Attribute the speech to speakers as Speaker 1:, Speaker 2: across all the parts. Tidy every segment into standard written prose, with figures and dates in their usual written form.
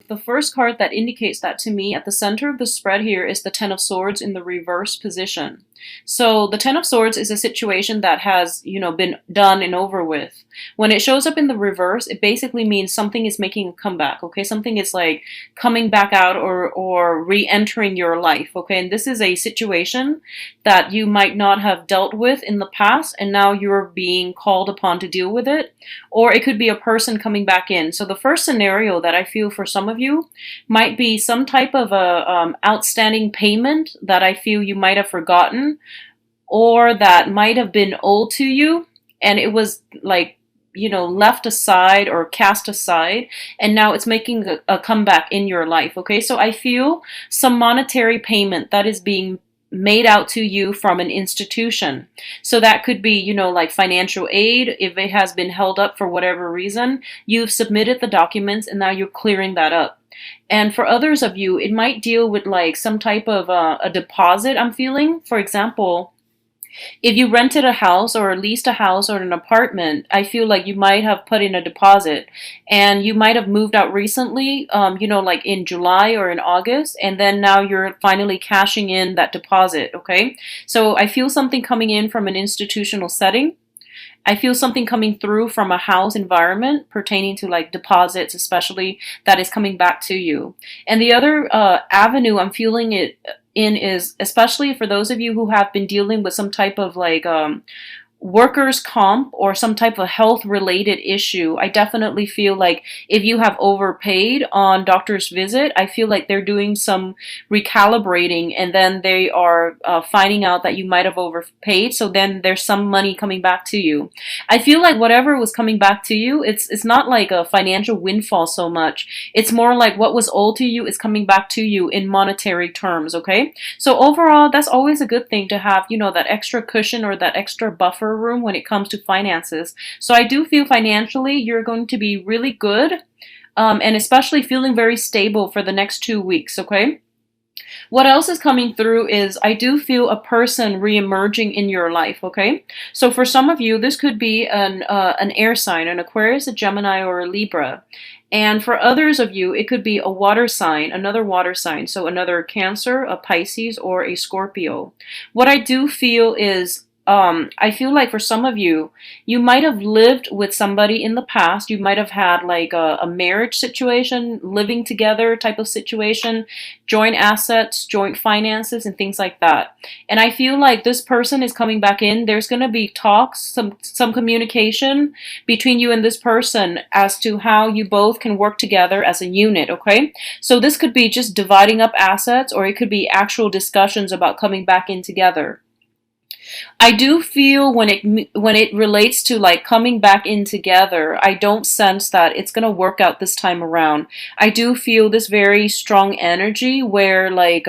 Speaker 1: The first card that indicates that to me at the center of the spread here is the Ten of Swords in the reverse position. So the Ten of Swords is a situation that has, been done and over with. When it shows up in the reverse, it basically means something is making a comeback, okay? Something is like coming back out or re-entering your life, okay? And this is a situation that you might not have dealt with in the past, and now you're being called upon to deal with it. Or it could be a person coming back in. So the first scenario that I feel for some of you might be some type of a outstanding payment that I feel you might have forgotten, or that might have been owed to you, and it was like, left aside or cast aside, and now it's making a comeback in your life, okay? So I feel some monetary payment that is being made out to you from an institution. So that could be, like financial aid. If it has been held up for whatever reason, you've submitted the documents and now you're clearing that up. And for others of you, it might deal with like some type of a deposit, I'm feeling. For example, if you rented a house or leased a house or an apartment, I feel like you might have put in a deposit, and you might have moved out recently, like in July or in August, and then now you're finally cashing in that deposit, okay? So I feel something coming in from an institutional setting. I feel something coming through from a house environment pertaining to like deposits, especially, that is coming back to you. And the other avenue I'm feeling it in is, especially for those of you who have been dealing with some type of like workers' comp or some type of health related issue. I definitely feel like if you have overpaid on doctor's visit, I feel like they're doing some recalibrating, and then they are finding out that you might have overpaid. So then there's some money coming back to you. I feel like whatever was coming back to you, it's not like a financial windfall so much. It's more like what was owed to you is coming back to you in monetary terms, okay? So overall, that's always a good thing to have, that extra cushion or that extra buffer room when it comes to finances. So I do feel financially you're going to be really good, and especially feeling very stable for the next 2 weeks, okay? What else is coming through is I do feel a person re-emerging in your life, okay? So for some of you, this could be an air sign, an Aquarius, a Gemini, or a Libra. And for others of you, it could be a water sign, another water sign. So another Cancer, a Pisces, or a Scorpio. What I do feel is I feel like for some of you, you might have lived with somebody in the past. You might have had like a marriage situation, living together type of situation, joint assets, joint finances, and things like that. And I feel like this person is coming back in. There's going to be talks, some communication between you and this person as to how you both can work together as a unit, okay? So this could be just dividing up assets, or it could be actual discussions about coming back in together. I do feel when it relates to like coming back in together, I don't sense that it's going to work out this time around. I do feel this very strong energy where like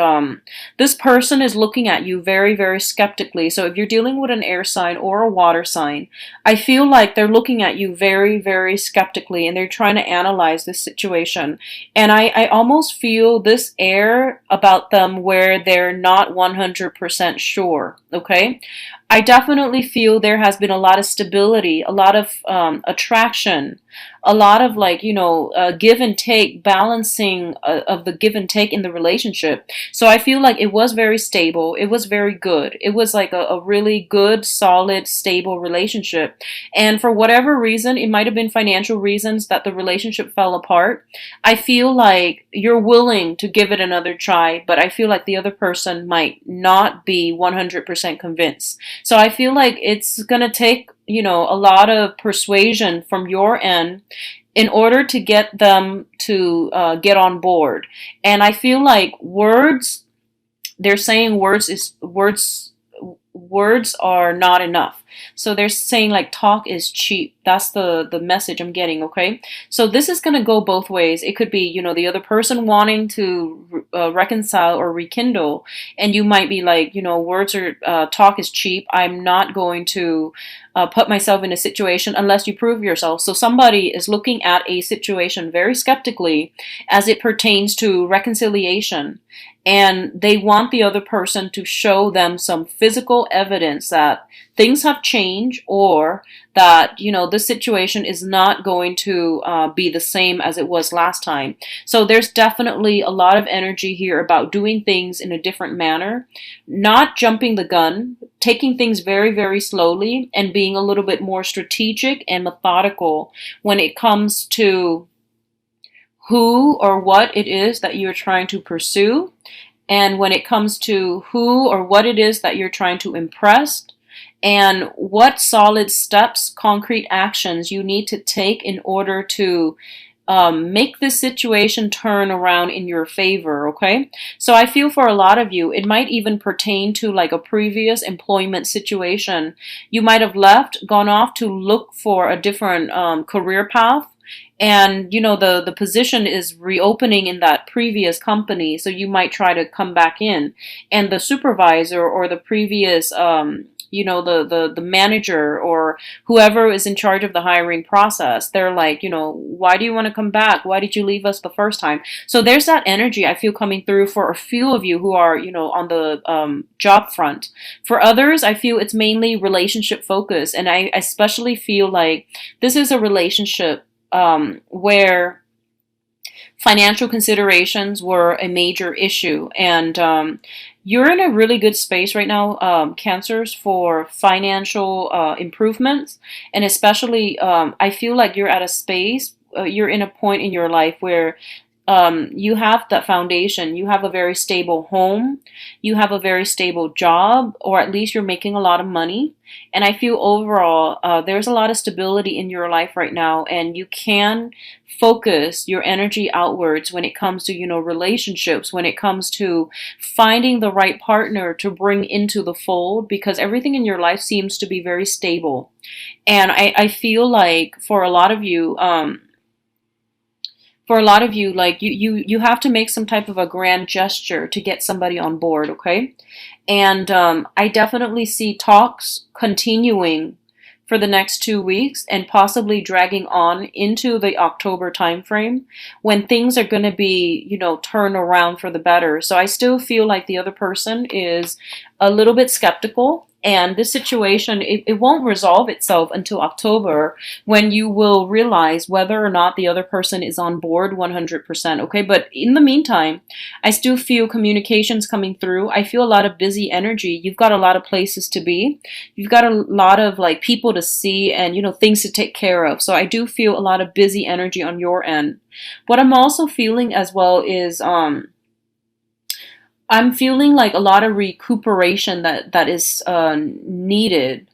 Speaker 1: this person is looking at you very, very skeptically. So if you're dealing with an air sign or a water sign, I feel like they're looking at you very, very skeptically, and they're trying to analyze this situation. And I almost feel this air about them where they're not 100% sure, okay? I definitely feel there has been a lot of stability, a lot of attraction, a lot of like, give and take, balancing of the give and take in the relationship. So I feel like it was very stable. It was very good. It was like a really good, solid, stable relationship. And for whatever reason, it might have been financial reasons that the relationship fell apart. I feel like you're willing to give it another try, but I feel like the other person might not be 100% convinced. So I feel like it's going to take, a lot of persuasion from your end in order to get them to get on board. And I feel like they're saying words are not enough. So they're saying like talk is cheap. That's the message I'm getting, okay? So this is going to go both ways. It could be, the other person wanting to reconcile or rekindle, and you might be like, words or talk is cheap. I'm not going to put myself in a situation unless you prove yourself. So somebody is looking at a situation very skeptically as it pertains to reconciliation. And they want the other person to show them some physical evidence that things have changed, or that, this situation is not going to be the same as it was last time. So there's definitely a lot of energy here about doing things in a different manner, not jumping the gun, taking things very, very slowly, and being a little bit more strategic and methodical when it comes to who or what it is that you're trying to pursue, and when it comes to who or what it is that you're trying to impress, and what solid steps, concrete actions you need to take in order to make this situation turn around in your favor, okay? So I feel for a lot of you, it might even pertain to like a previous employment situation. You might have left, gone off to look for a different career path, and the position is reopening in that previous company, so you might try to come back in, and the supervisor or the previous the manager or whoever is in charge of the hiring process, they're like, why do you want to come back? Why did you leave us the first time? So there's that energy I feel coming through for a few of you who are on the job front. For others, I feel it's mainly relationship focused, and I especially feel like this is a relationship where financial considerations were a major issue, and you're in a really good space right now, Cancers, for financial improvements, and especially I feel like you're at a space, you're in a point in your life where you have that foundation. You have a very stable home. You have a very stable job, or at least you're making a lot of money. And I feel overall there's a lot of stability in your life right now, and you can focus your energy outwards when it comes to, relationships, when it comes to finding the right partner to bring into the fold, because everything in your life seems to be very stable. And I feel like for a lot of you, like you have to make some type of a grand gesture to get somebody on board, okay? And I definitely see talks continuing for the next 2 weeks and possibly dragging on into the October timeframe, when things are going to be, turned around for the better. So I still feel like the other person is a little bit skeptical. And this situation, it won't resolve itself until October, when you will realize whether or not the other person is on board 100%, okay? But in the meantime, I still feel communications coming through. I feel a lot of busy energy. You've got a lot of places to be. You've got a lot of like people to see, and, things to take care of. So I do feel a lot of busy energy on your end. What I'm also feeling as well is I'm feeling like a lot of recuperation that is needed.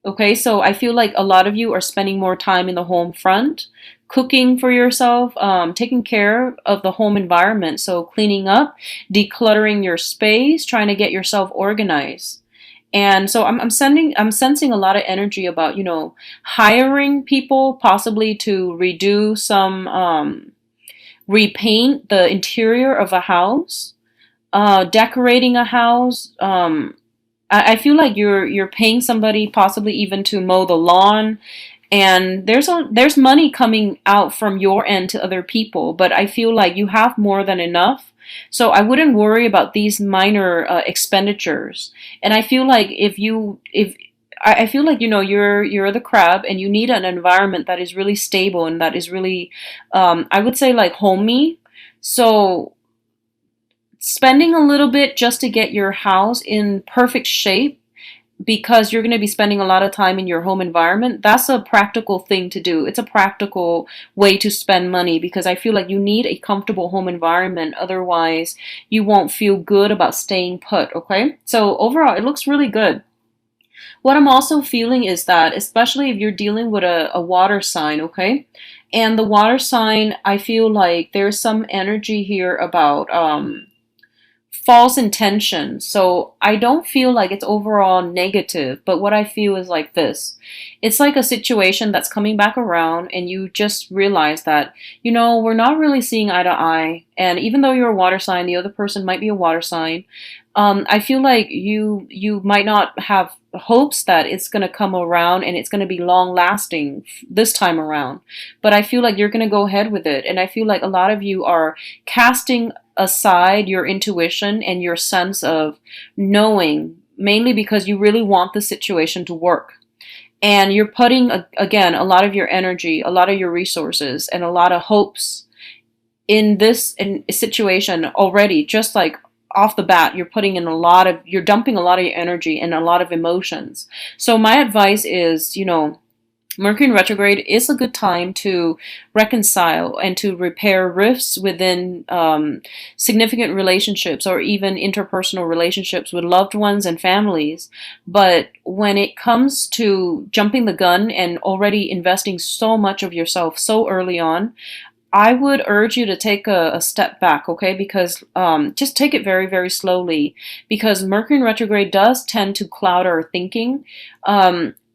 Speaker 1: Okay, so I feel like a lot of you are spending more time in the home front, cooking for yourself, taking care of the home environment. So cleaning up, decluttering your space, trying to get yourself organized. And so I'm sensing a lot of energy about, hiring people possibly to redo some, repaint the interior of a house, decorating a house. I feel like you're paying somebody possibly even to mow the lawn, and there's money coming out from your end to other people, but I feel like you have more than enough. So I wouldn't worry about these minor expenditures. And I feel like if I feel like you're the crab, and you need an environment that is really stable and that is really I would say like homey. So spending a little bit just to get your house in perfect shape, because you're going to be spending a lot of time in your home environment, that's a practical thing to do. It's a practical way to spend money, because I feel like you need a comfortable home environment. Otherwise, you won't feel good about staying put, okay? So overall, it looks really good. What I'm also feeling is that, especially if you're dealing with a water sign, okay? And the water sign, I feel like there's some energy here about false intention. So I don't feel like it's overall negative, but what I feel is like this. It's like a situation that's coming back around, and you just realize that, we're not really seeing eye to eye. And even though you're a water sign, the other person might be a water sign. I feel like you might not have hopes that it's going to come around and it's going to be long lasting this time around. But I feel like you're going to go ahead with it. And I feel like a lot of you are casting aside your intuition and your sense of knowing mainly because you really want the situation to work. And you're putting, again, a lot of your energy, a lot of your resources, and a lot of hopes in this situation already. Just like off the bat, you're dumping a lot of your energy and a lot of emotions. So my advice is, Mercury in retrograde is a good time to reconcile and to repair rifts within significant relationships or even interpersonal relationships with loved ones and families. But when it comes to jumping the gun and already investing so much of yourself so early on, I would urge you to take a step back, okay? Because just take it very, very slowly. Because Mercury in retrograde does tend to cloud our thinking.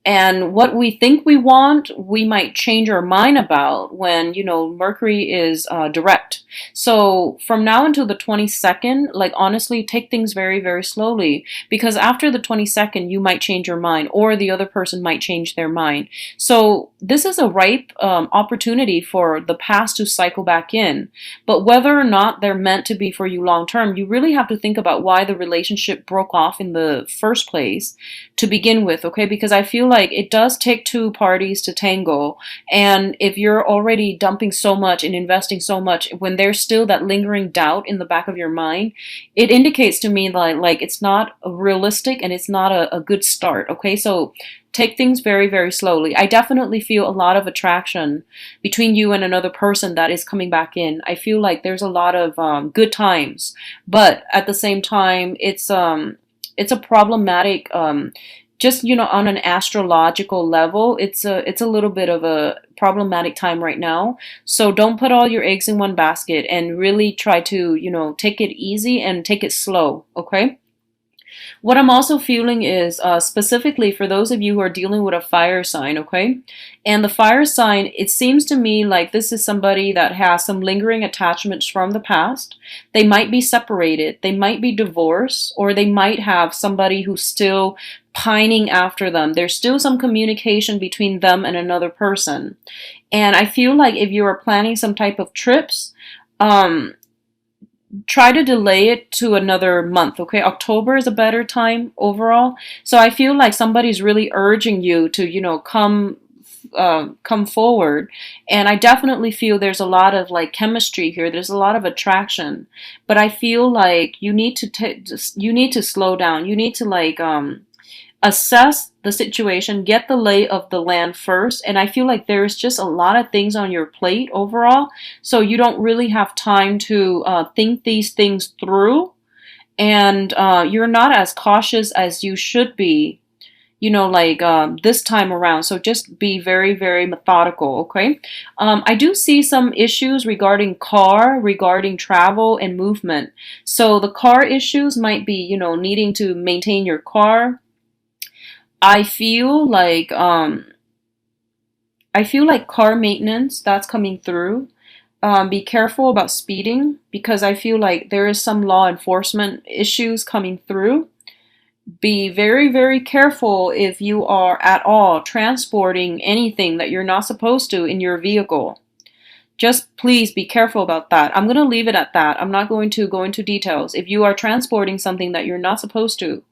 Speaker 1: And what we think we want, we might change our mind about when, Mercury is direct. So from now until the 22nd, like honestly, take things very, very slowly. Because after the 22nd, you might change your mind or the other person might change their mind. So this is a ripe opportunity for the past to cycle back in. But whether or not they're meant to be for you long term, you really have to think about why the relationship broke off in the first place to begin with, okay? Because I feel like it does take two parties to tango. And if you're already dumping so much and investing so much, when there's still that lingering doubt in the back of your mind, it indicates to me like it's not realistic and it's not a good start, okay? So take things very, very slowly. I definitely feel a lot of attraction between you and another person that is coming back in. I feel like there's a lot of good times, but at the same time, it's a problematic just on an astrological level, it's a little bit of a problematic time right now. So don't put all your eggs in one basket and really try to take it easy and take it slow, okay? What I'm also feeling is specifically for those of you who are dealing with a fire sign, okay? And the fire sign, it seems to me like this is somebody that has some lingering attachments from the past. They might be separated, they might be divorced, or they might have somebody who's still pining after them. There's still some communication between them and another person. And I feel like if you are planning some type of trips, try to delay it to another month, okay? October is a better time overall. So I feel like somebody's really urging you to, come forward. And I definitely feel there's a lot of like chemistry here. There's a lot of attraction. But I feel like you need to slow down. You need to assess the situation, get the lay of the land first. And I feel like there's just a lot of things on your plate overall. So you don't really have time to think these things through. And you're not as cautious as you should be, this time around. So just be very, very methodical, okay? I do see some issues regarding travel and movement. So the car issues might be, needing to maintain your car. I feel like car maintenance that's coming through. Be careful about speeding because I feel like there is some law enforcement issues coming through. Be very, very careful if you are at all transporting anything that you're not supposed to in your vehicle. Just please be careful about that. I'm going to leave it at that. I'm not going to go into details. If you are transporting something that you're not supposed to,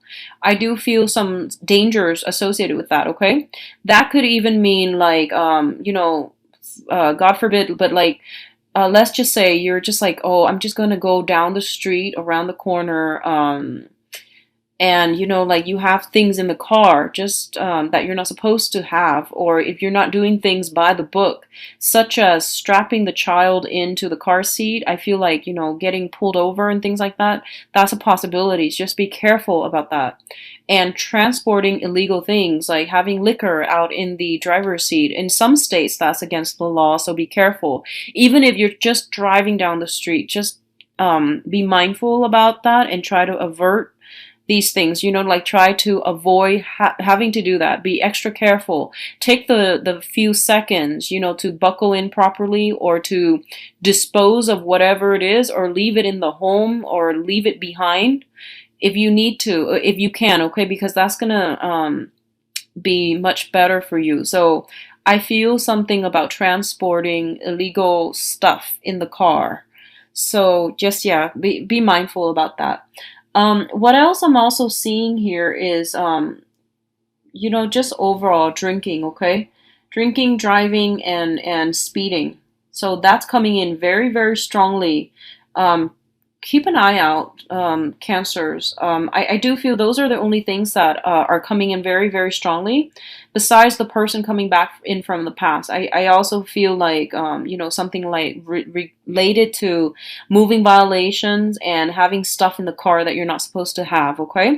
Speaker 1: I do feel some dangers associated with that, okay? That could even mean God forbid, but let's just say you're just like, oh, I'm just going to go down the street around the corner, and you have things in the car just that you're not supposed to have, or if you're not doing things by the book, such as strapping the child into the car seat, I feel like getting pulled over and things like that, that's a possibility. Just be careful about that. And transporting illegal things like having liquor out in the driver's seat, in some states that's against the law, so be careful. Even if you're just driving down the street, just be mindful about that and try to avert these things, try to avoid having to do that. Be extra careful. Take the few seconds, to buckle in properly or to dispose of whatever it is or leave it in the home or leave it behind if you need to, if you can, okay? Because that's going to be much better for you. So I feel something about transporting illegal stuff in the car. So just, yeah, be mindful about that. What else I'm also seeing here is, just overall drinking, okay? Drinking, driving, and speeding. So that's coming in very, very strongly. Um, Keep an eye out, cancers. I do feel those are the only things that are coming in very, very strongly, besides the person coming back in from the past. I also feel like, something like related to moving violations and having stuff in the car that you're not supposed to have, okay?